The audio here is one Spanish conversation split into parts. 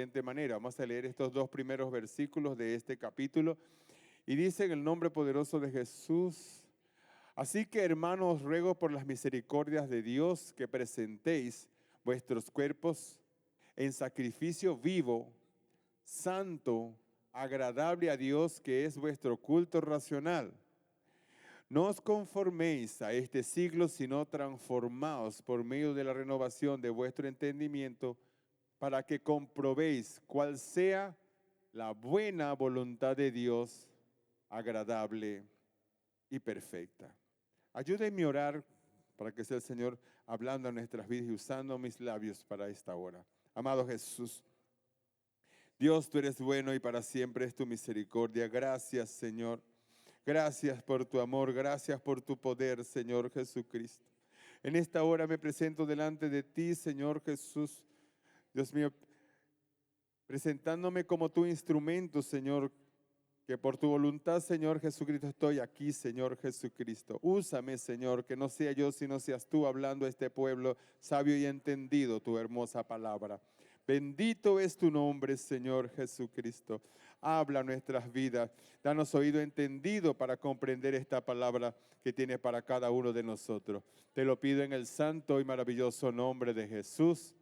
siguiente manera. Vamos a leer estos dos primeros versículos de este capítulo. Y dice en el nombre poderoso de Jesús: así que, hermanos, ruego por las misericordias de Dios que presentéis vuestros cuerpos en sacrificio vivo, santo, agradable a Dios, que es vuestro culto racional. No os conforméis a este siglo, sino transformaos por medio de la renovación de vuestro entendimiento, para que comprobéis cuál sea la buena voluntad de Dios, agradable y perfecta. Ayúdenme a orar para que sea el Señor hablando a nuestras vidas y usando mis labios para esta hora. Amado Jesús, Dios, tú eres bueno y para siempre es tu misericordia. Gracias, Señor. Gracias por tu amor, gracias por tu poder, Señor Jesucristo. En esta hora me presento delante de ti, Señor Jesús. Dios mío, presentándome como tu instrumento, Señor, que por tu voluntad, Señor Jesucristo, estoy aquí, Señor Jesucristo. Úsame, Señor, que no sea yo, sino seas tú hablando a este pueblo sabio y entendido tu hermosa palabra. Bendito es tu nombre, Señor Jesucristo. Habla nuestras vidas. Danos oído entendido para comprender esta palabra que tiene para cada uno de nosotros. Te lo pido en el santo y maravilloso nombre de Jesús.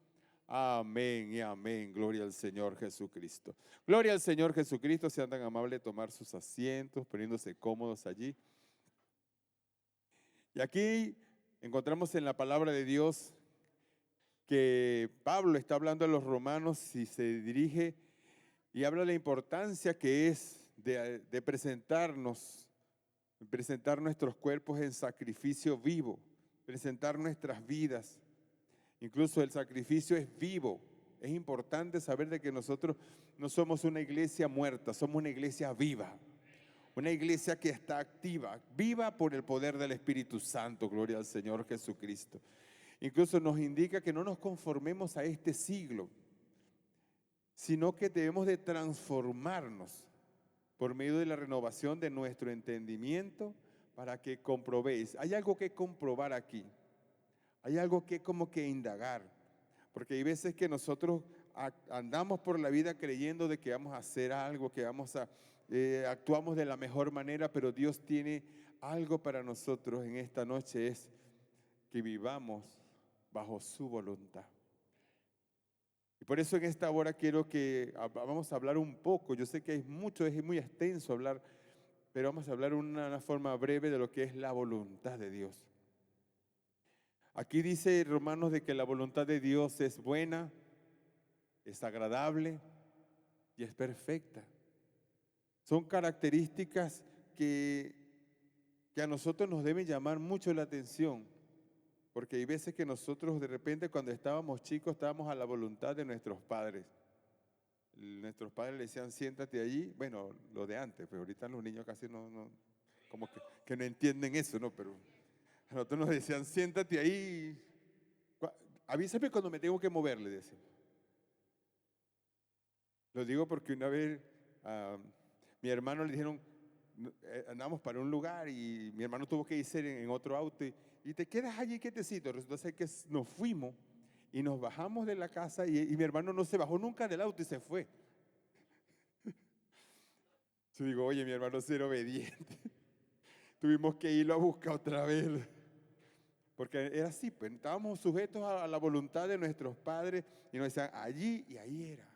Amén y amén. Gloria al Señor Jesucristo. Gloria al Señor Jesucristo. Sean tan amables de tomar sus asientos, poniéndose cómodos allí. Y aquí encontramos en la palabra de Dios que Pablo está hablando a los romanos y se dirige y habla de la importancia que es de presentar nuestros cuerpos en sacrificio vivo, presentar nuestras vidas. Incluso el sacrificio es vivo. Es importante saber de que nosotros no somos una iglesia muerta, somos una iglesia viva. Una iglesia que está activa, viva por el poder del Espíritu Santo, gloria al Señor Jesucristo. Incluso nos indica que no nos conformemos a este siglo, sino que debemos de transformarnos por medio de la renovación de nuestro entendimiento para que comprobéis. Hay algo que comprobar aquí, hay algo que como que indagar, porque hay veces que nosotros andamos por la vida creyendo de que vamos a hacer algo, que actuamos de la mejor manera, pero Dios tiene algo para nosotros en esta noche, es que vivamos bajo su voluntad. Y por eso en esta hora quiero que vamos a hablar un poco. Yo sé que hay mucho, es muy extenso hablar, pero vamos a hablar una forma breve de lo que es la voluntad de Dios. Aquí dice Romanos de que la voluntad de Dios es buena, es agradable y es perfecta. Son características que a nosotros nos deben llamar mucho la atención. Porque hay veces que nosotros de repente cuando estábamos chicos estábamos a la voluntad de nuestros padres. Nuestros padres le decían, siéntate allí. Bueno, lo de antes, pero ahorita los niños casi como que no entienden eso, ¿no? Pero a nosotros nos decían, siéntate ahí. Avísame cuando me tengo que mover, le decían. Lo digo porque una vez a mi hermano le dijeron, andamos para un lugar y mi hermano tuvo que irse en otro auto y te quedas allí quietecito. Resulta ser que nos fuimos y nos bajamos de la casa y mi hermano no se bajó nunca del auto y se fue. Yo digo, oye, mi hermano es ser obediente. Tuvimos que irlo a buscar otra vez. Porque era así, pues estábamos sujetos a la voluntad de nuestros padres y nos decían allí y ahí era.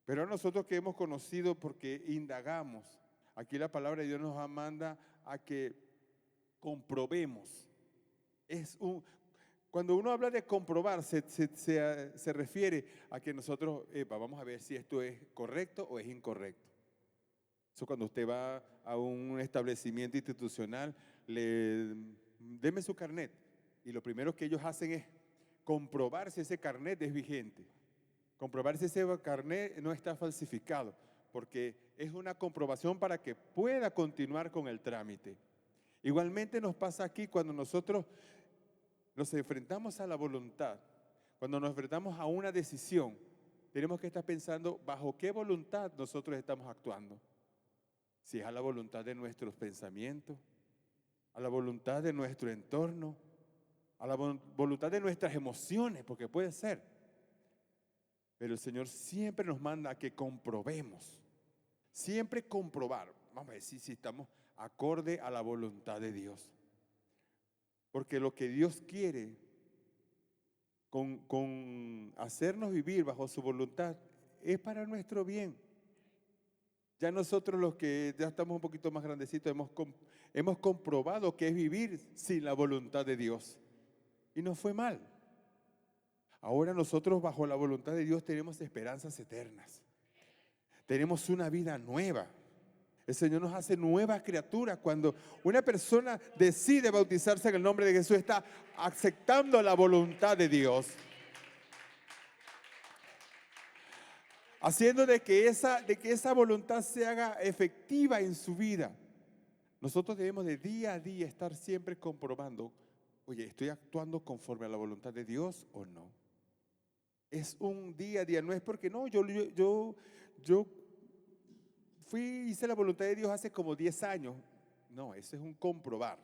Pero nosotros que hemos conocido porque indagamos, aquí la palabra de Dios nos manda a que comprobemos. Cuando uno habla de comprobar, se refiere a que nosotros vamos a ver si esto es correcto o es incorrecto. Eso cuando usted va a un establecimiento institucional, deme su carnet. Y lo primero que ellos hacen es comprobar si ese carnet es vigente. Comprobar si ese carnet no está falsificado, porque es una comprobación para que pueda continuar con el trámite. Igualmente nos pasa aquí cuando nosotros nos enfrentamos a la voluntad, cuando nos enfrentamos a una decisión, tenemos que estar pensando bajo qué voluntad nosotros estamos actuando. Si es a la voluntad de nuestros pensamientos, a la voluntad de nuestro entorno, a la voluntad de nuestras emociones, porque puede ser. Pero el Señor siempre nos manda a que comprobemos. Siempre comprobar. Vamos a ver si estamos acorde a la voluntad de Dios. Porque lo que Dios quiere con hacernos vivir bajo su voluntad es para nuestro bien. Ya nosotros los que ya estamos un poquito más grandecitos hemos comprobado que es vivir sin la voluntad de Dios. Y no fue mal. Ahora nosotros bajo la voluntad de Dios tenemos esperanzas eternas. Tenemos una vida nueva. El Señor nos hace nuevas criaturas. Cuando una persona decide bautizarse en el nombre de Jesús, está aceptando la voluntad de Dios. Haciendo de que esa voluntad se haga efectiva en su vida. Nosotros debemos de día a día estar siempre comprobando, oye, ¿estoy actuando conforme a la voluntad de Dios o no? Es un día a día, no es porque no, yo hice la voluntad de Dios hace como 10 años. No, eso es un comprobar.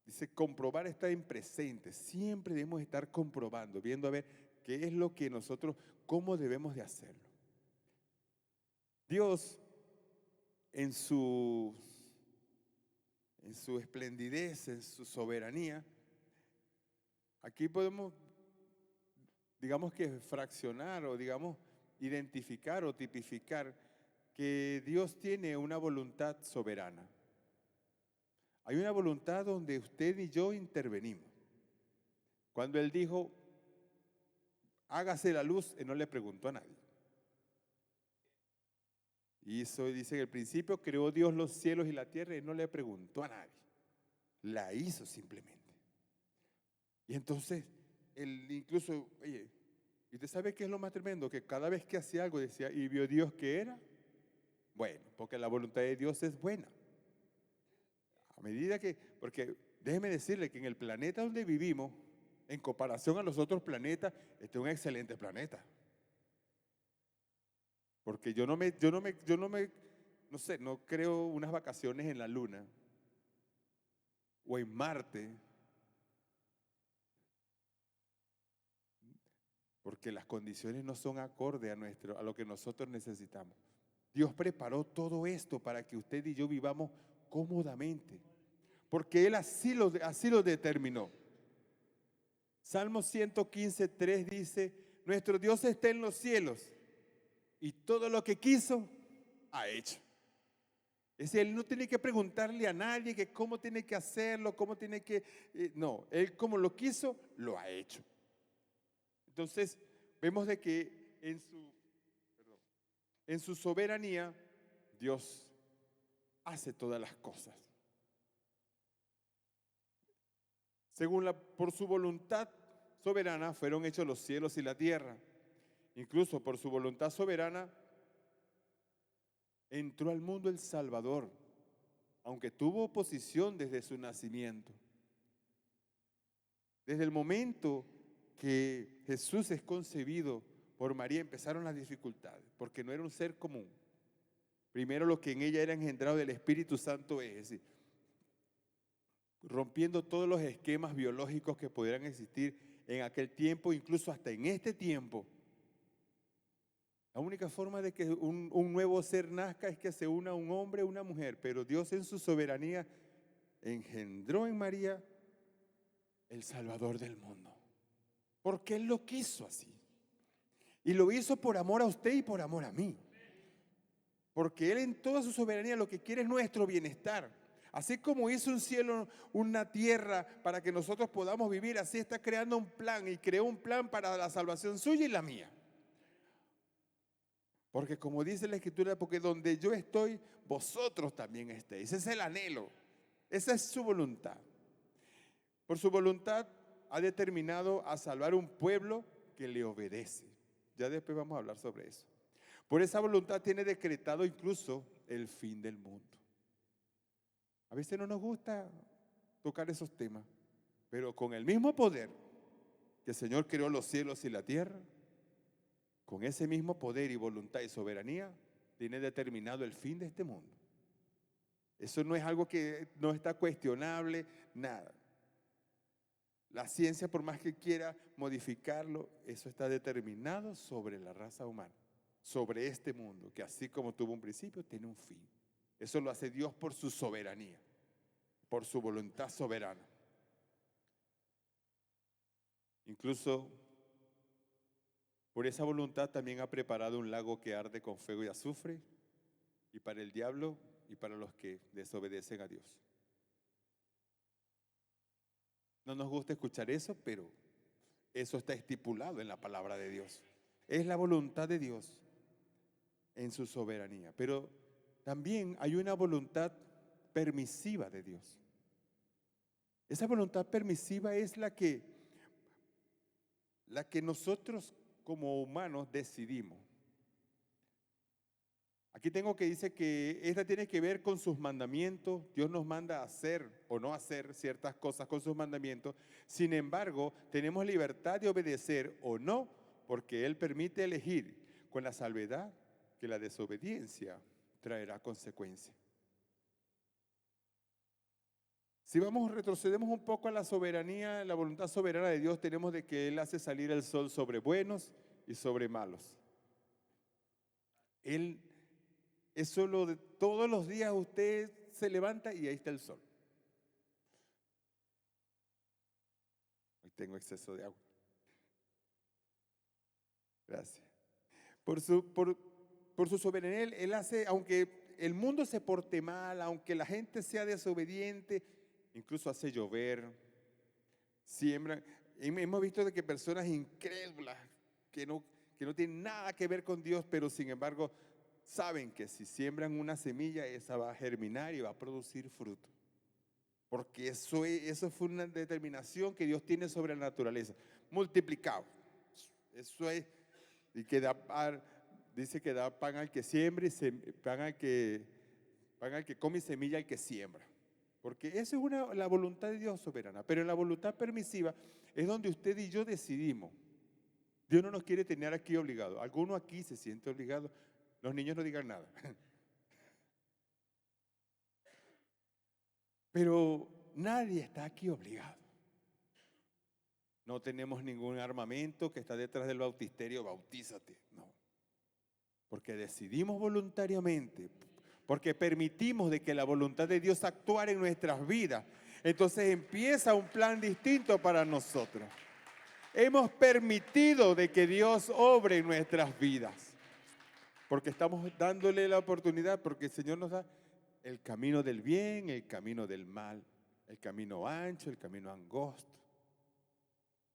Dice, comprobar está en presente. Siempre debemos estar comprobando, viendo a ver qué es lo que nosotros, cómo debemos de hacerlo. Dios, en su esplendidez, en su soberanía, aquí podemos, digamos que fraccionar o digamos identificar o tipificar que Dios tiene una voluntad soberana. Hay una voluntad donde usted y yo intervenimos. Cuando Él dijo, hágase la luz, Él no le preguntó a nadie. Y eso dice, en el principio creó Dios los cielos y la tierra y no le preguntó a nadie. La hizo simplemente. Y entonces, Él incluso, oye, ¿y usted sabe qué es lo más tremendo? Que cada vez que hacía algo decía, ¿y vio Dios que era? Bueno, porque la voluntad de Dios es buena. A medida que, porque déjeme decirle que en el planeta donde vivimos, en comparación a los otros planetas, este es un excelente planeta. Porque no sé, no creo unas vacaciones en la Luna o en Marte, porque las condiciones no son acorde a lo que nosotros necesitamos. Dios preparó todo esto para que usted y yo vivamos cómodamente, porque Él así lo determinó. Salmo 115:3 dice, nuestro Dios está en los cielos y todo lo que quiso, ha hecho. Es decir, Él no tiene que preguntarle a nadie que cómo tiene que hacerlo, cómo tiene que... no, Él como lo quiso, lo ha hecho. Entonces, vemos de que en su soberanía, Dios hace todas las cosas. Por su voluntad soberana fueron hechos los cielos y la tierra. Incluso por su voluntad soberana entró al mundo el Salvador, aunque tuvo oposición desde su nacimiento. Desde el momento que Jesús es concebido por María empezaron las dificultades, porque no era un ser común. Primero lo que en ella era engendrado del Espíritu Santo es decir, rompiendo todos los esquemas biológicos que pudieran existir en aquel tiempo, incluso hasta en este tiempo. La única forma de que un nuevo ser nazca es que se una un hombre o una mujer, pero Dios en su soberanía engendró en María el Salvador del mundo, porque Él lo quiso así. Y lo hizo por amor a usted y por amor a mí. Porque Él en toda su soberanía lo que quiere es nuestro bienestar. Así como hizo un cielo, una tierra para que nosotros podamos vivir, así está creando un plan y creó un plan para la salvación suya y la mía. Porque como dice la Escritura, porque donde yo estoy, vosotros también estéis. Ese es el anhelo. Esa es su voluntad. Por su voluntad ha determinado a salvar un pueblo que le obedece. Ya después vamos a hablar sobre eso. Por esa voluntad tiene decretado incluso el fin del mundo. A veces no nos gusta tocar esos temas, pero con el mismo poder que el Señor creó los cielos y la tierra, con ese mismo poder y voluntad y soberanía, tiene determinado el fin de este mundo. Eso no es algo que no está cuestionable, nada. La ciencia, por más que quiera modificarlo, eso está determinado sobre la raza humana, sobre este mundo, que así como tuvo un principio, tiene un fin. Eso lo hace Dios por su soberanía, por su voluntad soberana. Incluso por esa voluntad también ha preparado un lago que arde con fuego y azufre, y para el diablo y para los que desobedecen a Dios. No nos gusta escuchar eso, pero eso está estipulado en la palabra de Dios. Es la voluntad de Dios en su soberanía. Pero también hay una voluntad permisiva de Dios. Esa voluntad permisiva es la que nosotros como humanos decidimos. Aquí tengo que dice que esta tiene que ver con sus mandamientos. Dios nos manda a hacer o no hacer ciertas cosas con sus mandamientos. Sin embargo, tenemos libertad de obedecer o no, porque Él permite elegir, con la salvedad que la desobediencia traerá consecuencias. Si retrocedemos un poco a la soberanía, la voluntad soberana de Dios, tenemos de que Él hace salir el sol sobre buenos y sobre malos. Es solo de todos los días usted se levanta y ahí está el sol. Hoy tengo exceso de agua. Gracias. Por su soberanía, Él hace, aunque el mundo se porte mal, aunque la gente sea desobediente, incluso hace llover, siembra. Hemos visto de que personas incrédulas, que no tienen nada que ver con Dios, pero sin embargo saben que si siembran una semilla, esa va a germinar y va a producir fruto. Porque eso fue una determinación que Dios tiene sobre la naturaleza. Multiplicado. Eso es, y que dice que da pan al que siembra y pan al que come y semilla al que siembra. Porque eso es la voluntad de Dios soberana. Pero en la voluntad permisiva es donde usted y yo decidimos. Dios no nos quiere tener aquí obligados. ¿Alguno aquí se siente obligado? Los niños no digan nada. Pero nadie está aquí obligado. No tenemos ningún armamento que está detrás del bautisterio, bautízate. No. Porque decidimos voluntariamente, porque permitimos de que la voluntad de Dios actuara en nuestras vidas. Entonces empieza un plan distinto para nosotros. Hemos permitido de que Dios obre en nuestras vidas. Porque estamos dándole la oportunidad, porque el Señor nos da el camino del bien, el camino del mal, el camino ancho, el camino angosto.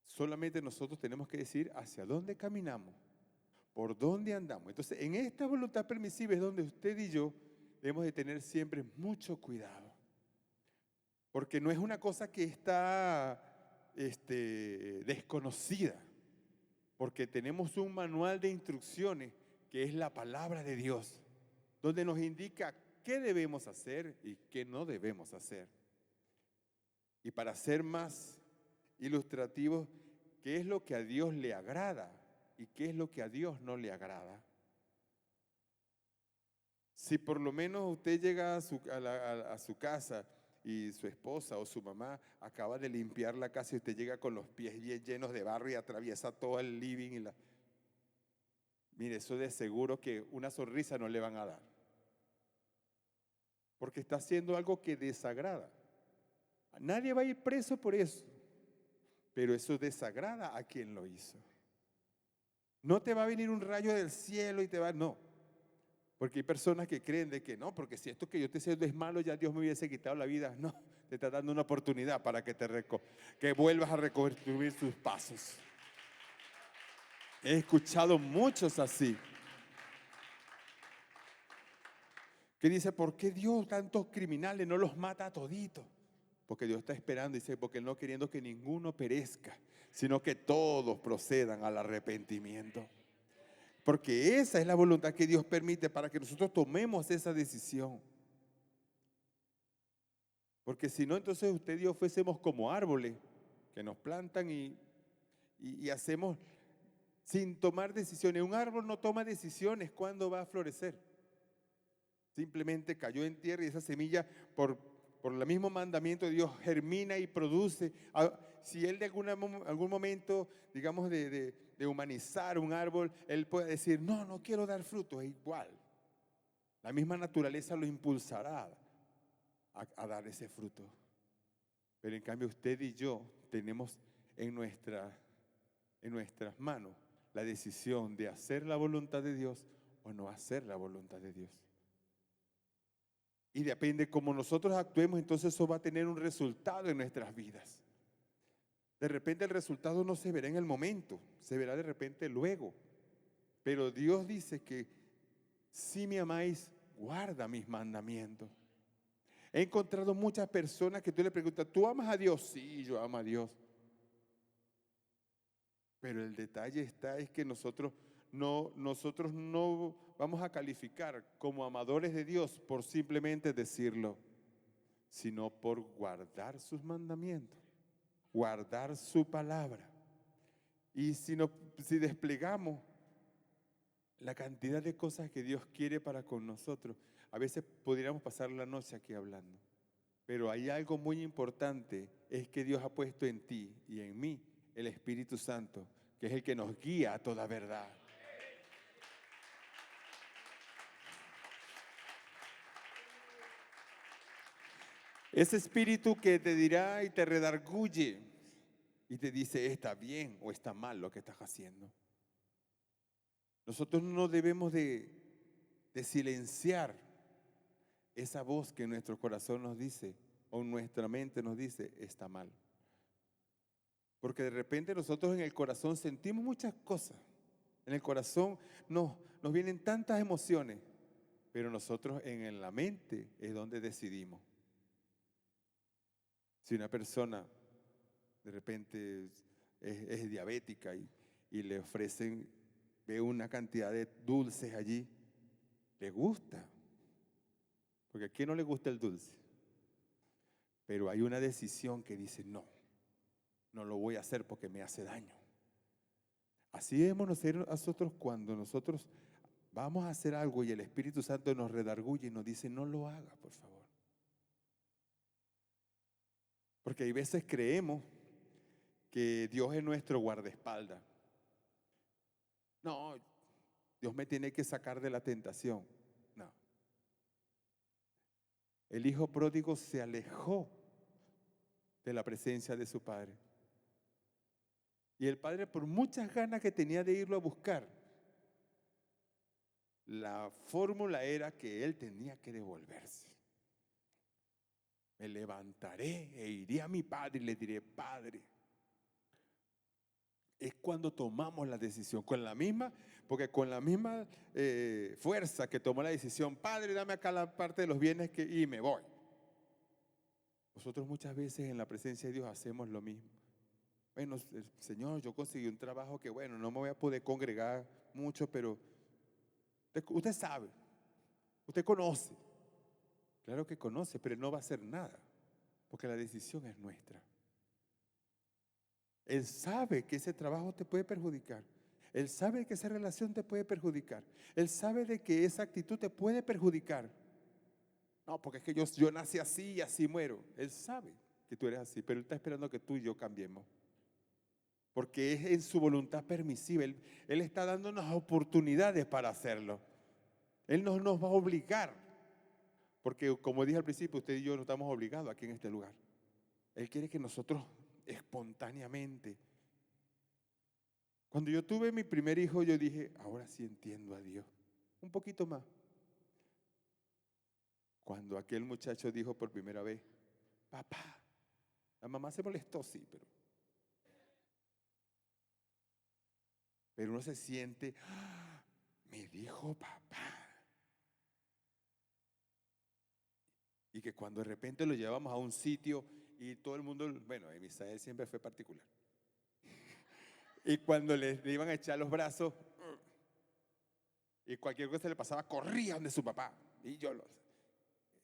Solamente nosotros tenemos que decir hacia dónde caminamos, por dónde andamos. Entonces, en esta voluntad permisiva es donde usted y yo debemos de tener siempre mucho cuidado. Porque no es una cosa que está desconocida. Porque tenemos un manual de instrucciones que es la palabra de Dios, donde nos indica qué debemos hacer y qué no debemos hacer. Y para ser más ilustrativos, qué es lo que a Dios le agrada y qué es lo que a Dios no le agrada. Si por lo menos usted llega a su casa y su esposa o su mamá acaba de limpiar la casa y usted llega con los pies bien llenos de barro y atraviesa todo el living mire, eso de seguro que una sonrisa no le van a dar. Porque está haciendo algo que desagrada. Nadie va a ir preso por eso, pero eso desagrada a quien lo hizo. No te va a venir un rayo del cielo y no. Porque hay personas que creen de que no, porque si esto que yo te haciendo es malo, ya Dios me hubiese quitado la vida. No, te está dando una oportunidad para que vuelvas a reconstruir tus pasos. He escuchado muchos así. Que dice, ¿por qué Dios tantos criminales no los mata a toditos? Porque Dios está esperando, dice, porque Él no queriendo que ninguno perezca, sino que todos procedan al arrepentimiento. Porque esa es la voluntad que Dios permite para que nosotros tomemos esa decisión. Porque si no, entonces usted y yo fuésemos como árboles que nos plantan y hacemos sin tomar decisiones. Un árbol no toma decisiones cuándo va a florecer. Simplemente cayó en tierra y esa semilla por el mismo mandamiento de Dios germina y produce. si Él de algún momento, digamos, de humanizar un árbol, Él puede decir, no, no quiero dar fruto, es igual. La misma naturaleza lo impulsará a dar ese fruto. Pero en cambio usted y yo tenemos en nuestras manos la decisión de hacer la voluntad de Dios o no hacer la voluntad de Dios. Y depende cómo nosotros actuemos, entonces eso va a tener un resultado en nuestras vidas. De repente el resultado no se verá en el momento, se verá de repente luego. Pero Dios dice que si me amáis, guarda mis mandamientos. He encontrado muchas personas que tú le preguntas, ¿tú amas a Dios? Sí, yo amo a Dios. Pero el detalle es que nosotros no vamos a calificar como amadores de Dios por simplemente decirlo, sino por guardar sus mandamientos, guardar su palabra. Y si desplegamos la cantidad de cosas que Dios quiere para con nosotros, a veces podríamos pasar la noche aquí hablando. Pero hay algo muy importante, es que Dios ha puesto en ti y en mí el Espíritu Santo, que es el que nos guía a toda verdad. Ese espíritu que te dirá y te redarguye y te dice, está bien o está mal lo que estás haciendo. Nosotros no debemos de silenciar esa voz que en nuestro corazón nos dice o en nuestra mente nos dice, está mal. Porque de repente nosotros en el corazón sentimos muchas cosas. En el corazón nos vienen tantas emociones, pero nosotros en la mente es donde decidimos. Si una persona de repente es diabética y le ofrecen, ve una cantidad de dulces allí, le gusta. Porque a quién no le gusta el dulce. Pero hay una decisión que dice, no lo voy a hacer porque me hace daño. Así debemos nosotros cuando nosotros vamos a hacer algo y el Espíritu Santo nos redarguye y nos dice, no lo haga, por favor. Porque hay veces creemos que Dios es nuestro guardaespaldas. No, Dios me tiene que sacar de la tentación. No. El hijo pródigo se alejó de la presencia de su padre. Y el padre, por muchas ganas que tenía de irlo a buscar, la fórmula era que él tenía que devolverse. Me levantaré e iré a mi padre y le diré, Padre. Es cuando tomamos la decisión, porque con la misma fuerza que tomó la decisión, Padre, dame acá la parte de los bienes y me voy. Nosotros muchas veces en la presencia de Dios hacemos lo mismo. Bueno, Señor, yo conseguí un trabajo que bueno, no me voy a poder congregar mucho, pero usted sabe, usted conoce. Claro que conoce, pero no va a hacer nada, porque la decisión es nuestra. Él sabe que ese trabajo te puede perjudicar. Él sabe que esa relación te puede perjudicar. Él sabe de que esa actitud te puede perjudicar. No, porque es que yo nací así y así muero. Él sabe que tú eres así, pero Él está esperando que tú y yo cambiemos. Porque es en su voluntad permisiva. Él está dándonos oportunidades para hacerlo. Él no nos va a obligar. Porque como dije al principio, usted y yo no estamos obligados aquí en este lugar. Él quiere que nosotros espontáneamente. Cuando yo tuve mi primer hijo, yo dije, ahora sí entiendo a Dios. Un poquito más. Cuando aquel muchacho dijo por primera vez, papá, la mamá se molestó, sí, pero uno se siente, me dijo papá. Y que cuando de repente lo llevamos a un sitio y todo el mundo, bueno, Misael siempre fue particular. Y cuando le iban a echar los brazos y cualquier cosa le pasaba, corría donde su papá. Y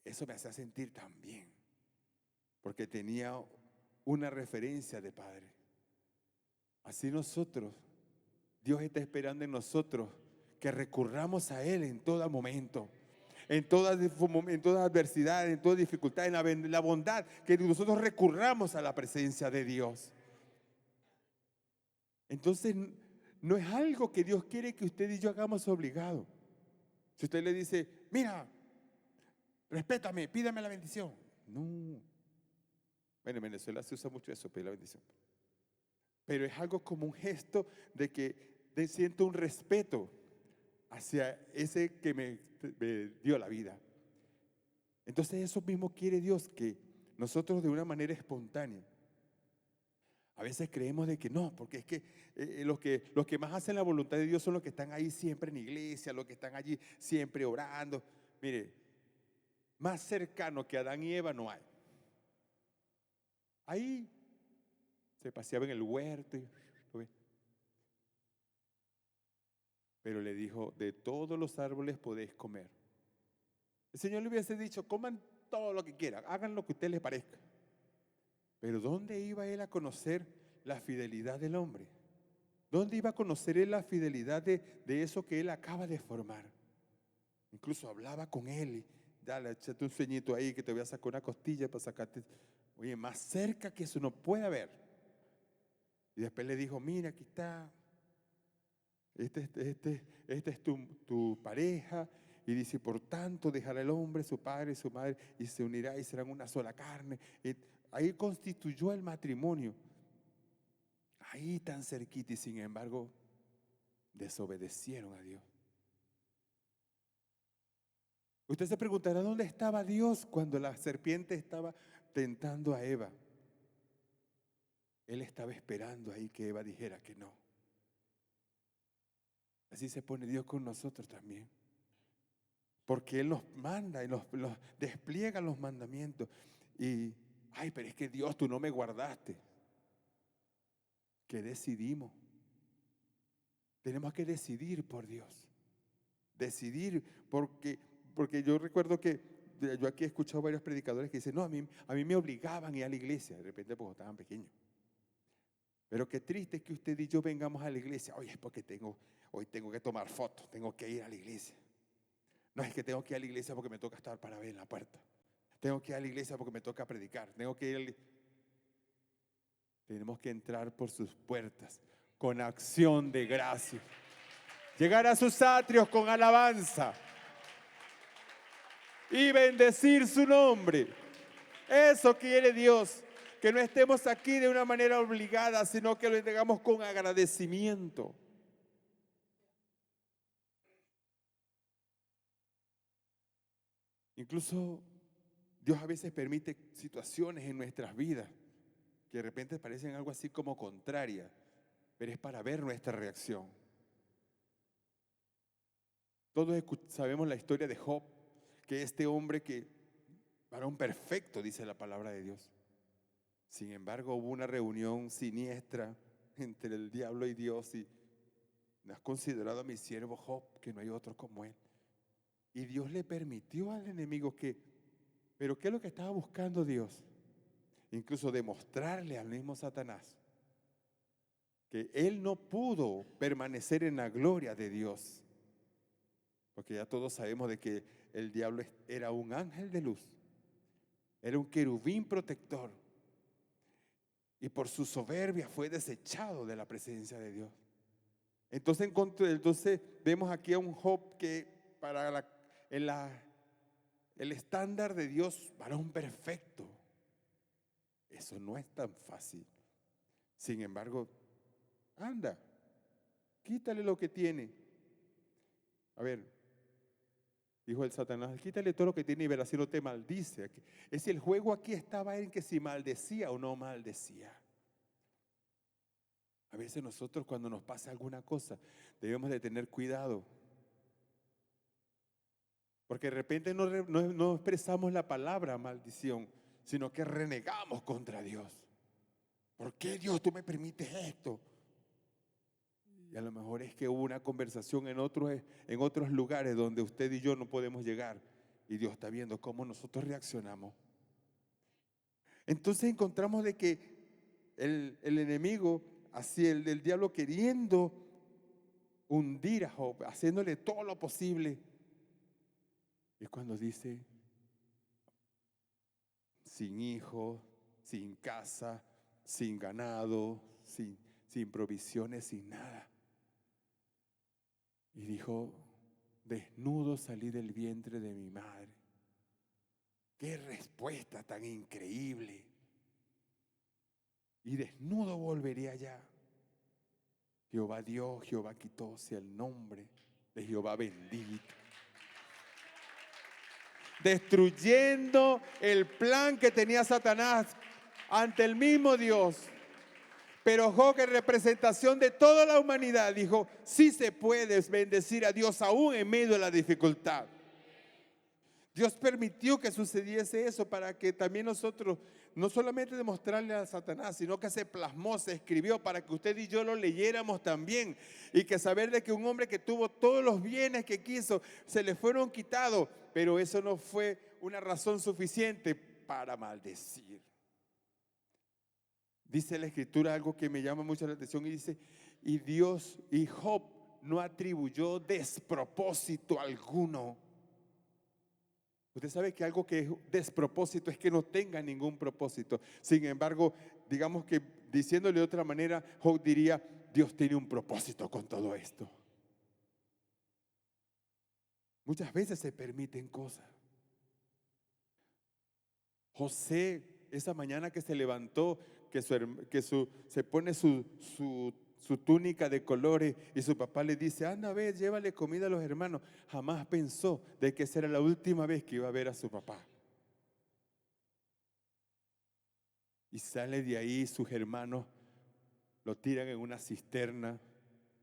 eso me hacía sentir tan bien, porque tenía una referencia de padre. Así nosotros, Dios está esperando en nosotros que recurramos a Él en todo momento. En todas adversidades, en toda dificultad, en la bondad, que nosotros recurramos a la presencia de Dios. Entonces, no es algo que Dios quiere que usted y yo hagamos obligado. Si usted le dice, mira, respétame, pídame la bendición. No. Bueno, en Venezuela se usa mucho eso, pedir la bendición. Pero es algo como un gesto de que siento un respeto hacia ese que me dio la vida. Entonces eso mismo quiere Dios, que nosotros de una manera espontánea, a veces creemos de que no, porque es que los que más hacen la voluntad de Dios son los que están ahí siempre en iglesia, los que están allí siempre orando. Mire, más cercano que Adán y Eva no hay. Ahí se paseaba en el huerto, pero le dijo, de todos los árboles podéis comer. El Señor le hubiese dicho, coman todo lo que quieran, hagan lo que a ustedes les parezca. Pero ¿dónde iba él a conocer la fidelidad del hombre? ¿Dónde iba a conocer él la fidelidad de eso que él acaba de formar? Incluso hablaba con él y dale, échate un sueñito ahí que te voy a sacar una costilla para sacarte. Oye, más cerca que eso no puede haber. Y después le dijo, mira, aquí está, este es tu pareja. Y dice, por tanto, dejará el hombre, su padre y su madre, y se unirá y serán una sola carne. Y ahí constituyó el matrimonio. Ahí tan cerquita, y sin embargo, desobedecieron a Dios. Usted se preguntará, ¿dónde estaba Dios cuando la serpiente estaba tentando a Eva? Él estaba esperando ahí que Eva dijera que no. Así se pone Dios con nosotros también. Porque Él nos manda y nos despliega los mandamientos. Y, ay, pero es que Dios, tú no me guardaste. ¿Qué decidimos? Tenemos que decidir por Dios. Decidir porque yo recuerdo que yo aquí he escuchado varios predicadores que dicen, no, a mí me obligaban a ir a la iglesia, de repente porque estaban pequeños. Pero qué triste es que usted y yo vengamos a la iglesia. Oye, es porque hoy tengo que tomar fotos, tengo que ir a la iglesia. No, es que tengo que ir a la iglesia porque me toca estar para ver en la puerta. Tengo que ir a la iglesia porque me toca predicar. Tenemos que entrar por sus puertas con acción de gracia. Llegar a sus atrios con alabanza y bendecir su nombre. Eso quiere Dios, que no estemos aquí de una manera obligada, sino que lo entregamos con agradecimiento. Incluso Dios a veces permite situaciones en nuestras vidas que de repente parecen algo así como contrarias, pero es para ver nuestra reacción. Todos sabemos la historia de Job, que este hombre que varón perfecto, dice la palabra de Dios. Sin embargo, hubo una reunión siniestra entre el diablo y Dios y ¿no has considerado a mi siervo Job, que no hay otro como él? Y Dios le permitió al enemigo pero ¿qué es lo que estaba buscando Dios? Incluso demostrarle al mismo Satanás que él no pudo permanecer en la gloria de Dios. Porque ya todos sabemos de que el diablo era un ángel de luz, era un querubín protector. Y por su soberbia fue desechado de la presencia de Dios. Entonces vemos aquí a un Job que para el estándar de Dios, varón perfecto. Eso no es tan fácil. Sin embargo, anda, quítale lo que tiene. A ver, dijo el Satanás, quítale todo lo que tiene y verás si no te maldice. Es decir, el juego aquí estaba en que si maldecía o no maldecía. A veces nosotros cuando nos pasa alguna cosa debemos de tener cuidado. Porque de repente no expresamos la palabra maldición, sino que renegamos contra Dios. ¿Por qué Dios tú me permites esto? Y a lo mejor es que hubo una conversación en otros lugares donde usted y yo no podemos llegar. Y Dios está viendo cómo nosotros reaccionamos. Entonces encontramos de que el enemigo, así el diablo queriendo hundir a Job, haciéndole todo lo posible. Es cuando dice, sin hijo, sin casa, sin ganado, sin provisiones, sin nada. Y dijo, desnudo salí del vientre de mi madre. ¡Qué respuesta tan increíble! Y desnudo volvería allá. Jehová dio, Jehová quitó, sea el nombre de Jehová bendito. Destruyendo el plan que tenía Satanás ante el mismo Dios. Pero Job, en representación de toda la humanidad, dijo, sí se puede bendecir a Dios aún en medio de la dificultad. Dios permitió que sucediese eso para que también nosotros, no solamente demostrarle a Satanás, sino que se plasmó, se escribió para que usted y yo lo leyéramos también. Y que saber de que un hombre que tuvo todos los bienes que quiso, se le fueron quitados, pero eso no fue una razón suficiente para maldecir. Dice la Escritura algo que me llama mucho la atención y dice, y Dios y Job no atribuyó despropósito alguno. Usted sabe que algo que es despropósito es que no tenga ningún propósito. Sin embargo, digamos que diciéndole de otra manera, Job diría, Dios tiene un propósito con todo esto. Muchas veces se permiten cosas. José, esa mañana que se levantó, se pone su túnica de colores y su papá le dice, anda a ver, llévale comida a los hermanos. Jamás pensó de que esa era la última vez que iba a ver a su papá. Y sale de ahí, sus hermanos lo tiran en una cisterna,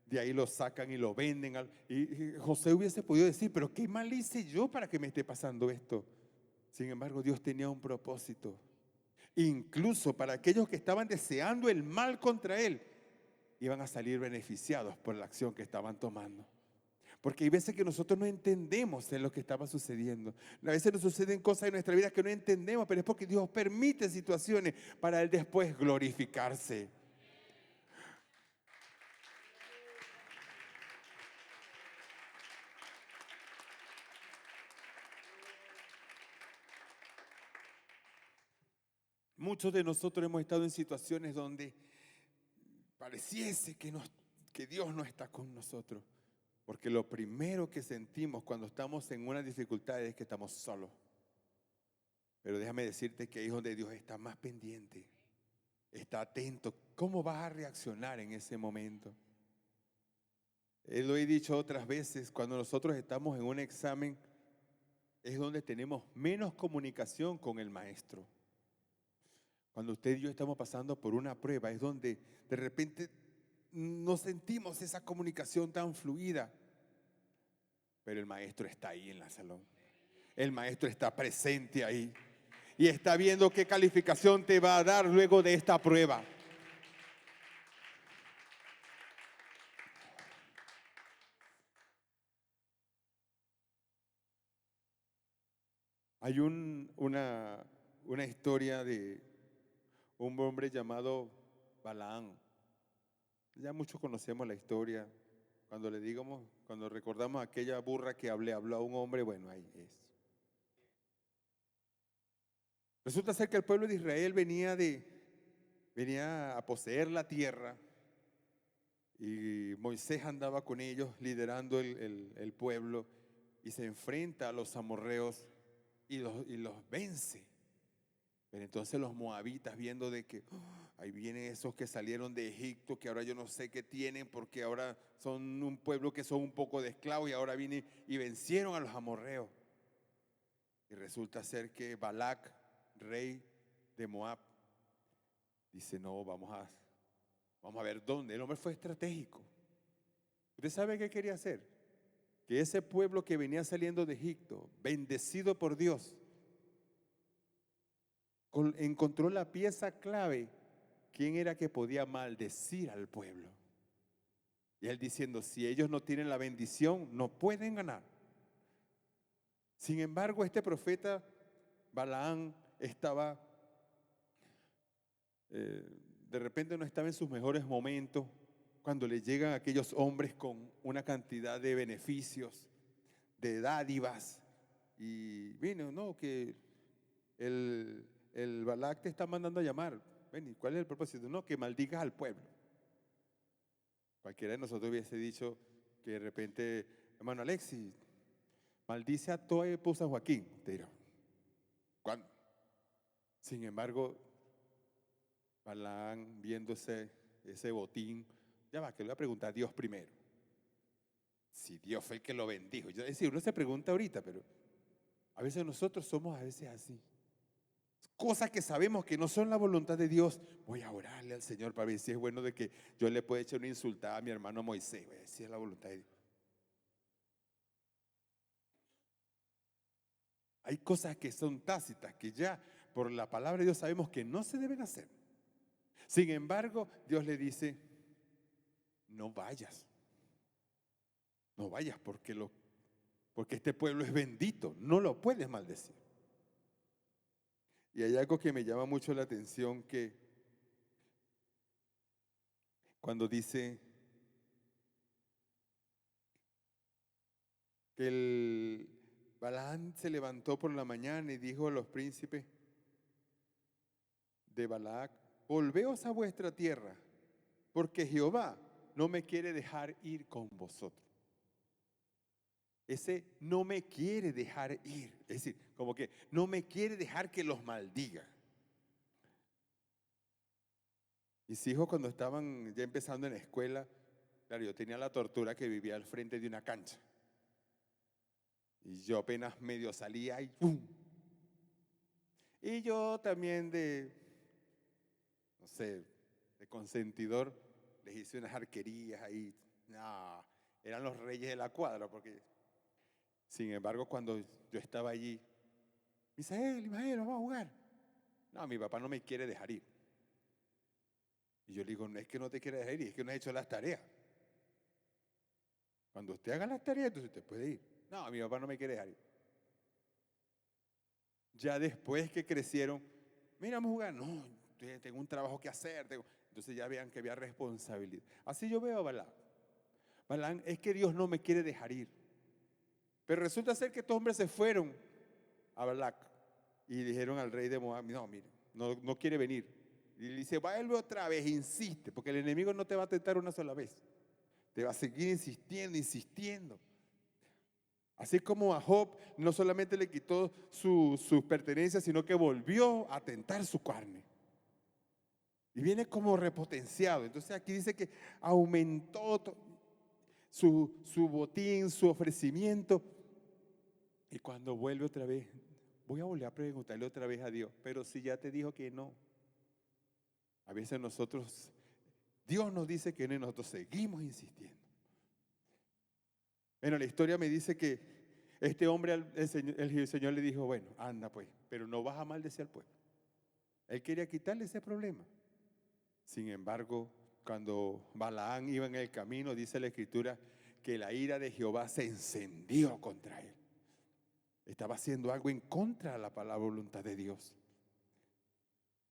de ahí lo sacan y lo venden. Y José hubiese podido decir, pero ¿qué mal hice yo para que me esté pasando esto? Sin embargo, Dios tenía un propósito. Incluso para aquellos que estaban deseando el mal contra él, iban a salir beneficiados por la acción que estaban tomando. Porque hay veces que nosotros no entendemos en lo que estaba sucediendo. A veces nos suceden cosas en nuestra vida que no entendemos, pero es porque Dios permite situaciones para él después glorificarse. Muchos de nosotros hemos estado en situaciones donde pareciese que Dios no está con nosotros. Porque lo primero que sentimos cuando estamos en una dificultad es que estamos solos. Pero déjame decirte que ahí es donde Dios está más pendiente, está atento. ¿Cómo vas a reaccionar en ese momento? Lo he dicho otras veces, cuando nosotros estamos en un examen es donde tenemos menos comunicación con el maestro. Cuando usted y yo estamos pasando por una prueba es donde de repente no sentimos esa comunicación tan fluida. Pero el maestro está ahí en la salón. El maestro está presente ahí. Y está viendo qué calificación te va a dar luego de esta prueba. Hay una historia de un hombre llamado Balaán. Ya muchos conocemos la historia. Cuando recordamos aquella burra que habló a un hombre, bueno, ahí es. Resulta ser que el pueblo de Israel venía a poseer la tierra y Moisés andaba con ellos liderando el pueblo y se enfrenta a los amorreos y los vence. Pero entonces los moabitas, viendo de que ahí vienen esos que salieron de Egipto, que ahora yo no sé qué tienen, porque ahora son un pueblo que son un poco de esclavos y ahora vienen y vencieron a los amorreos. Y resulta ser que Balac, rey de Moab, dice, no, vamos a ver dónde. El hombre fue estratégico. ¿Usted sabe qué quería hacer? Que ese pueblo que venía saliendo de Egipto, bendecido por Dios, encontró la pieza clave. ¿Quién era que podía maldecir al pueblo? Y él diciendo, si ellos no tienen la bendición, no pueden ganar. Sin embargo, este profeta Balaán estaba, de repente no estaba en sus mejores momentos, cuando le llegan aquellos hombres con una cantidad de beneficios, de dádivas, y vino, no, que el Balac te está mandando a llamar. Ven, ¿y cuál es el propósito? No, que maldigas al pueblo. Cualquiera de nosotros hubiese dicho que de repente, hermano Alexis, maldice a todo el San Joaquín. Te dirá, ¿cuándo? Sin embargo, Balaam, viendo ese botín, ya va, que le voy a preguntar a Dios primero. Si Dios fue el que lo bendijo. Es decir, uno se pregunta ahorita, pero a veces nosotros somos a veces así. Cosas que sabemos que no son la voluntad de Dios. Voy a orarle al Señor para ver si es bueno de que yo le pueda echar una insultada a mi hermano Moisés. Voy a decir, es la voluntad de Dios. Hay cosas que son tácitas, que ya por la palabra de Dios sabemos que no se deben hacer. Sin embargo, Dios le dice, no vayas. No vayas porque este pueblo es bendito, no lo puedes maldecir. Y hay algo que me llama mucho la atención, que cuando dice que el Balaam se levantó por la mañana y dijo a los príncipes de Balac, volveos a vuestra tierra, porque Jehová no me quiere dejar ir con vosotros. Ese no me quiere dejar ir, es decir, como que no me quiere dejar que los maldiga. Mis hijos cuando estaban ya empezando en la escuela, claro, yo tenía la tortura que vivía al frente de una cancha. Y yo apenas medio salía y ¡pum! Y yo también no sé, de consentidor, les hice unas arquerías ahí. No, eran los reyes de la cuadra, porque sin embargo cuando yo estaba allí, Misael, vamos a jugar. No, mi papá no me quiere dejar ir. Y yo le digo, no es que no te quiera dejar ir, es que no has hecho las tareas. Cuando usted haga las tareas, entonces usted puede ir. No, mi papá no me quiere dejar ir. Ya después que crecieron, mira, vamos a jugar. No, tengo un trabajo que hacer. Entonces ya vean que había responsabilidad. Así yo veo a Balaam. Balaam, es que Dios no me quiere dejar ir. Pero resulta ser que estos hombres se fueron a Balac y dijeron al rey de Moab, no, mire, no quiere venir. Y le dice, vuelve otra vez, insiste, porque el enemigo no te va a tentar una sola vez. Te va a seguir insistiendo, insistiendo. Así como a Job no solamente le quitó sus pertenencias, sino que volvió a tentar su carne. Y viene como repotenciado. Entonces aquí dice que aumentó su botín, su ofrecimiento. Y cuando vuelve otra vez, voy a volver a preguntarle otra vez a Dios, pero si ya te dijo que no. A veces Dios nos dice que no y nosotros seguimos insistiendo. Bueno, la historia me dice que este hombre, el Señor le dijo, bueno, anda pues, pero no vas a maldecir al pueblo. Él quería quitarle ese problema. Sin embargo, cuando Balaam iba en el camino, dice la Escritura, que la ira de Jehová se encendió contra él. Estaba haciendo algo en contra de la voluntad de Dios.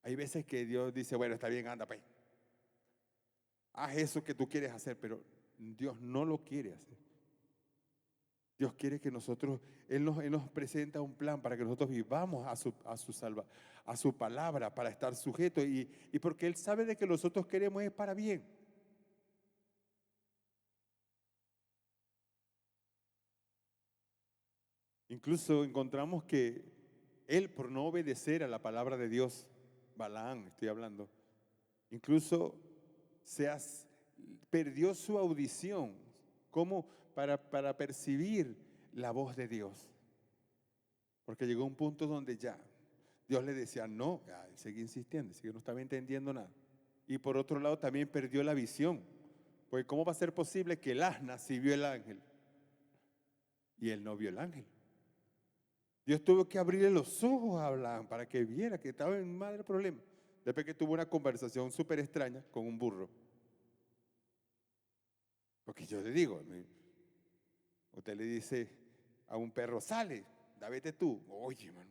Hay veces que Dios dice, bueno, está bien, anda pues. Haz eso que tú quieres hacer, pero Dios no lo quiere hacer. Dios quiere que nosotros, Él nos presenta un plan para que nosotros vivamos a su palabra, para estar sujetos y porque Él sabe de que nosotros queremos es para bien. Incluso encontramos que él, por no obedecer a la palabra de Dios, Balaam estoy hablando, incluso perdió su audición como para percibir la voz de Dios. Porque llegó un punto donde ya Dios le decía no, él seguía insistiendo, que no estaba entendiendo nada. Y por otro lado también perdió la visión, porque ¿cómo va a ser posible que el asna sí vio el ángel y él no vio el ángel? Dios tuvo que abrirle los ojos a Abraham para que viera que estaba en madre problema. Después que tuvo una conversación súper extraña con un burro. Porque yo le digo, usted le dice a un perro, sale, vete tú. Oye, hermano.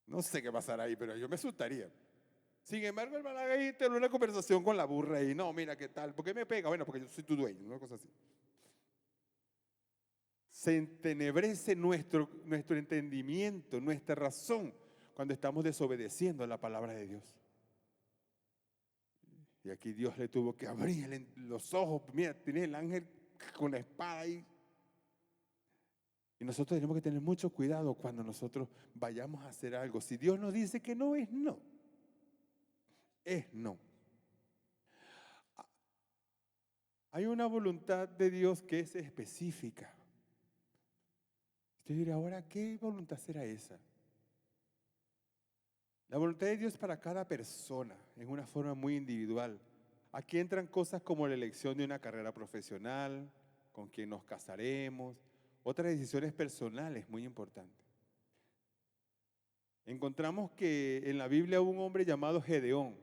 No sé qué pasará ahí, pero yo me asustaría. Sin embargo, el Balaam tuvo una conversación con la burra y no, mira qué tal. ¿Por qué me pega? Bueno, porque yo soy tu dueño, una cosa así. Se entenebrece nuestro entendimiento, nuestra razón, cuando estamos desobedeciendo a la palabra de Dios. Y aquí Dios le tuvo que abrir los ojos. Mira, tiene el ángel con la espada ahí. Y nosotros tenemos que tener mucho cuidado cuando nosotros vayamos a hacer algo. Si Dios nos dice que no, es no. Es no. Hay una voluntad de Dios que es específica. Usted dirá, ahora, ¿qué voluntad será esa? La voluntad de Dios para cada persona, en una forma muy individual. Aquí entran cosas como la elección de una carrera profesional, con quien nos casaremos, otras decisiones personales muy importantes. Encontramos que en la Biblia hubo un hombre llamado Gedeón.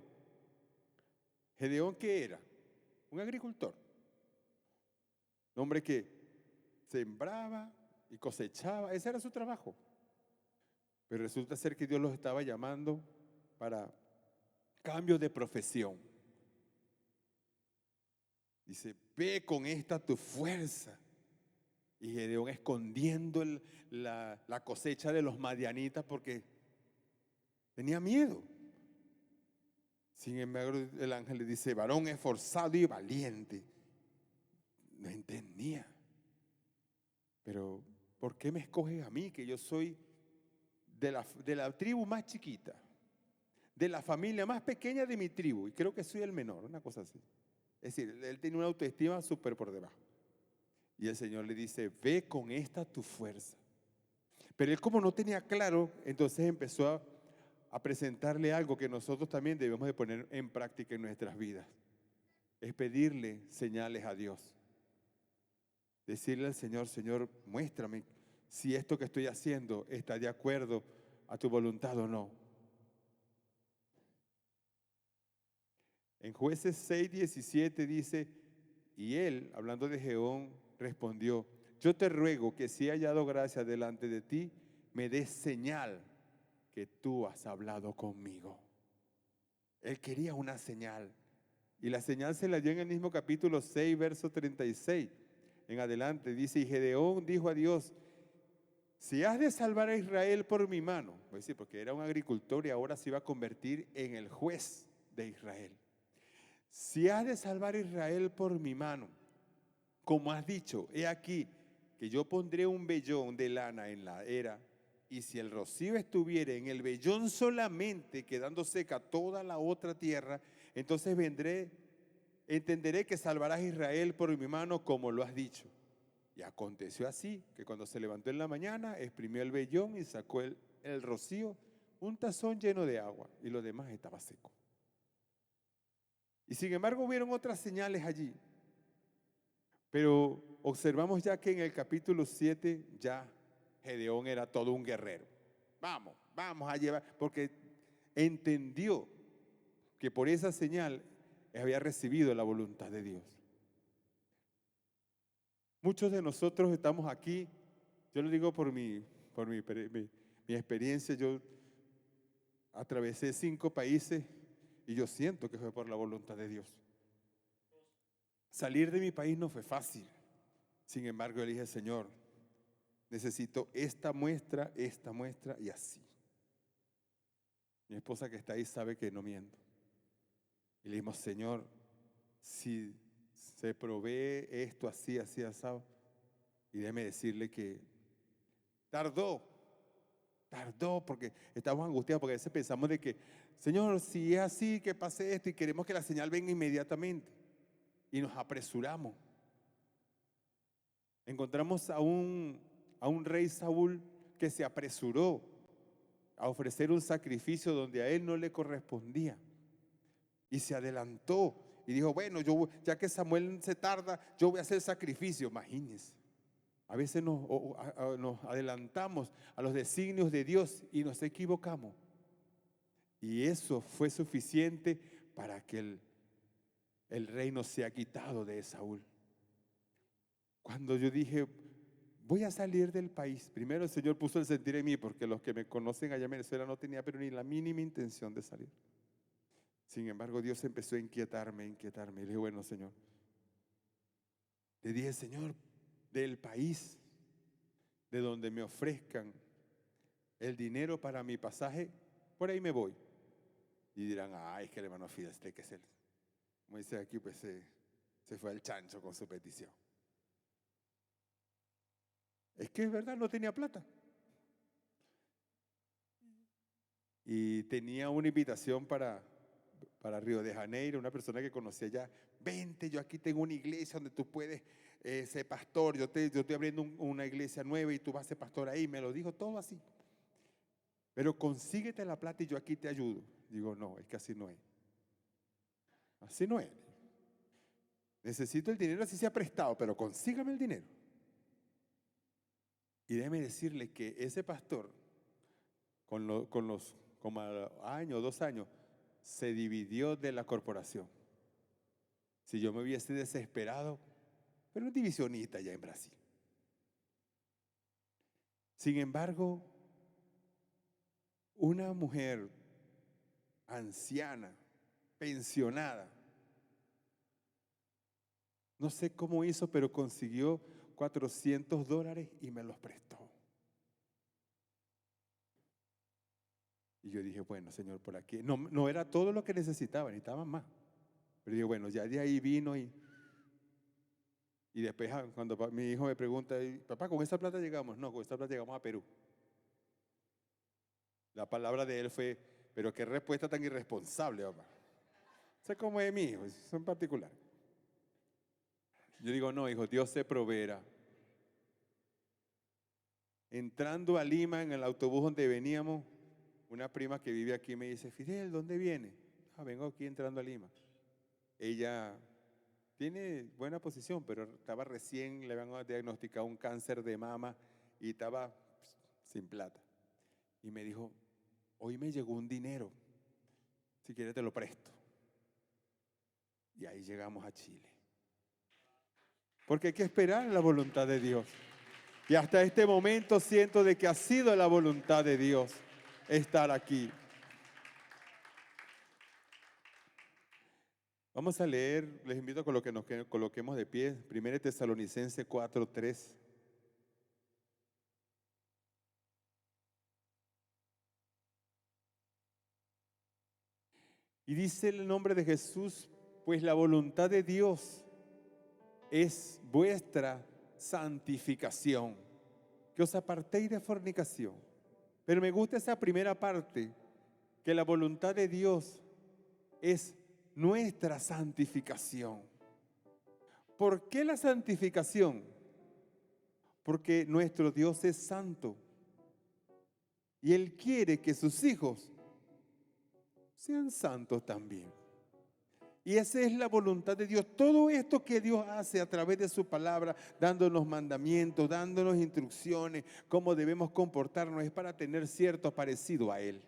¿Gedeón qué era? Un agricultor. Un hombre que sembraba y cosechaba, ese era su trabajo. Pero resulta ser que Dios los estaba llamando para cambio de profesión. Dice, ve con esta tu fuerza. Y Gedeón escondiendo la cosecha de los madianitas porque tenía miedo. Sin embargo, el ángel le dice, varón esforzado y valiente. No entendía. Pero, ¿por qué me escoges a mí, que yo soy de la tribu más chiquita, de la familia más pequeña de mi tribu, y creo que soy el menor, una cosa así? Es decir, él tiene una autoestima súper por debajo. Y el Señor le dice, ve con esta tu fuerza. Pero él, como no tenía claro, entonces empezó a presentarle algo que nosotros también debemos de poner en práctica en nuestras vidas. Es pedirle señales a Dios. Decirle al Señor, Señor, muéstrame si esto que estoy haciendo está de acuerdo a tu voluntad o no. En Jueces 6:17 dice, y él, hablando de Gedeón, respondió, yo te ruego que si he hallado gracia delante de ti, me des señal que tú has hablado conmigo. Él quería una señal. Y la señal se la dio en el mismo capítulo 6, verso 36. En adelante dice, y Gedeón dijo a Dios, si has de salvar a Israel por mi mano, voy a decir, porque era un agricultor y ahora se iba a convertir en el juez de Israel. Si has de salvar a Israel por mi mano, como has dicho, he aquí que yo pondré un vellón de lana en la era, y si el rocío estuviere en el vellón solamente, quedando seca toda la otra tierra, entonces entenderé que salvarás a Israel por mi mano como lo has dicho. Y aconteció así, que cuando se levantó en la mañana, exprimió el vellón y sacó el rocío, un tazón lleno de agua, y lo demás estaba seco. Y sin embargo hubieron otras señales allí. Pero observamos ya que en el capítulo 7 ya Gedeón era todo un guerrero. Vamos a llevar, porque entendió que por esa señal había recibido la voluntad de Dios. Muchos de nosotros estamos aquí, yo lo digo por mi experiencia, yo atravesé 5 países y yo siento que fue por la voluntad de Dios. Salir de mi país no fue fácil. Sin embargo, yo le dije, Señor, necesito esta muestra y así. Mi esposa que está ahí sabe que no miento. Y le dijimos, Señor, si se provee esto así, asado. Y déjeme decirle que tardó porque estábamos angustiados, porque a veces pensamos de que, Señor, si es así, que pase esto, y queremos que la señal venga inmediatamente. Y nos apresuramos. Encontramos a un rey Saúl que se apresuró a ofrecer un sacrificio donde a él no le correspondía. Y se adelantó y dijo, bueno, ya que Samuel se tarda, yo voy a hacer sacrificio. Imagínense. A veces nos adelantamos a los designios de Dios y nos equivocamos. Y eso fue suficiente para que el reino sea quitado de Saúl. Cuando yo dije, voy a salir del país, primero el Señor puso el sentir en mí, porque los que me conocen allá en Venezuela no tenía pero ni la mínima intención de salir. Sin embargo, Dios empezó a inquietarme. Y le dije, bueno, Señor. Le dije, Señor, del país de donde me ofrezcan el dinero para mi pasaje, por ahí me voy. Y dirán, es que el hermano Fidel, que es él. como dice aquí, pues se fue al chancho con su petición. Es que es verdad, no tenía plata. Y tenía una invitación para Río de Janeiro, una persona que conocía allá. Vente, yo aquí tengo una iglesia donde tú puedes ser pastor. Yo estoy abriendo una iglesia nueva y tú vas a ser pastor ahí. Me lo dijo todo así. Pero consíguete la plata y yo aquí te ayudo. Digo, no, es que así no es. Así no es. Necesito el dinero, así sea prestado, pero consígame el dinero. Y déjeme decirle que ese pastor, con los como año, 2 años, se dividió de la corporación. Si yo me hubiese desesperado, pero un divisionista ya en Brasil. Sin embargo, una mujer anciana, pensionada, no sé cómo hizo, pero consiguió $400 y me los prestó. Y yo dije, bueno, Señor, por aquí. No era todo lo que necesitaba, necesitaban más. Pero digo, bueno, ya de ahí vino y después cuando mi hijo me pregunta, papá, ¿con esa plata llegamos? No, con esa plata llegamos a Perú. La palabra de él fue, pero qué respuesta tan irresponsable, papá. Sé cómo es mi hijo, son particulares. Yo digo, no, hijo, Dios se proveerá. Entrando a Lima en el autobús donde veníamos, una prima que vive aquí me dice, Fidel, ¿dónde viene? Vengo aquí entrando a Lima. Ella tiene buena posición, pero estaba recién, le habían diagnosticado un cáncer de mama y estaba sin plata. Y me dijo, hoy me llegó un dinero, si quieres te lo presto. Y ahí llegamos a Chile. Porque hay que esperar la voluntad de Dios. Y hasta este momento siento de que ha sido la voluntad de Dios estar aquí. Vamos a leer, les invito a que nos coloquemos de pie, 1 Tesalonicenses 4:3. Y dice el nombre de Jesús, pues la voluntad de Dios es vuestra santificación, que os apartéis de fornicación. Pero me gusta esa primera parte, que la voluntad de Dios es nuestra santificación. ¿Por qué la santificación? Porque nuestro Dios es santo y Él quiere que sus hijos sean santos también. Y esa es la voluntad de Dios. Todo esto que Dios hace a través de su palabra, dándonos mandamientos, dándonos instrucciones, cómo debemos comportarnos, es para tener cierto parecido a Él.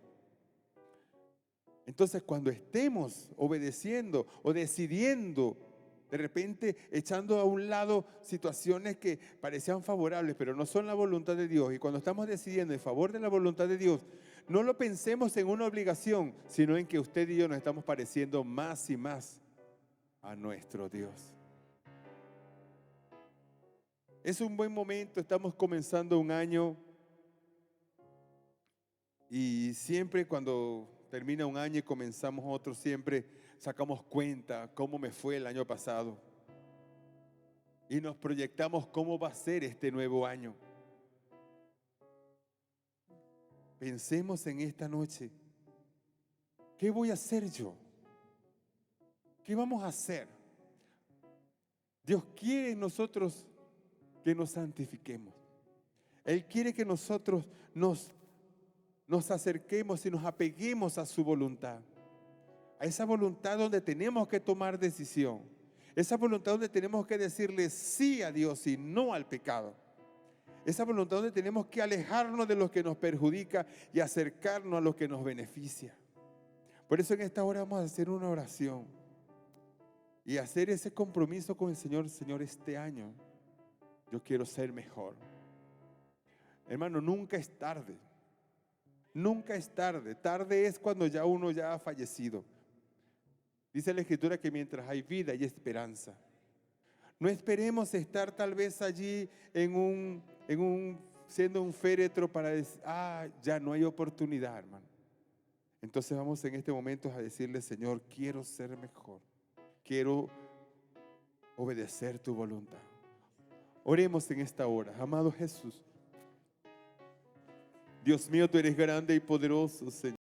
Entonces, cuando estemos obedeciendo o decidiendo, de repente echando a un lado situaciones que parecían favorables, pero no son la voluntad de Dios, y cuando estamos decidiendo en favor de la voluntad de Dios, no lo pensemos en una obligación, sino en que usted y yo nos estamos pareciendo más y más a nuestro Dios. Es un buen momento, estamos comenzando un año y siempre cuando termina un año y comenzamos otro, siempre sacamos cuenta cómo me fue el año pasado y nos proyectamos cómo va a ser este nuevo año. Pensemos en esta noche, ¿qué voy a hacer yo? ¿Qué vamos a hacer? Dios quiere en nosotros que nos santifiquemos. Él quiere que nosotros nos acerquemos y nos apeguemos a su voluntad. A esa voluntad donde tenemos que tomar decisión. Esa voluntad donde tenemos que decirle sí a Dios y no al pecado. Esa voluntad donde tenemos que alejarnos de lo que nos perjudica y acercarnos a lo que nos beneficia. Por eso en esta hora vamos a hacer una oración y hacer ese compromiso con el Señor. Señor, este año yo quiero ser mejor. Hermano, nunca es tarde. Nunca es tarde. Tarde es cuando ya uno ya ha fallecido. Dice la Escritura que mientras hay vida hay esperanza. No esperemos estar tal vez allí siendo un féretro para decir, ya no hay oportunidad, hermano. Entonces vamos en este momento a decirle, Señor, quiero ser mejor. quiero obedecer tu voluntad. Oremos en esta hora. Amado Jesús, Dios mío, tú eres grande y poderoso, Señor.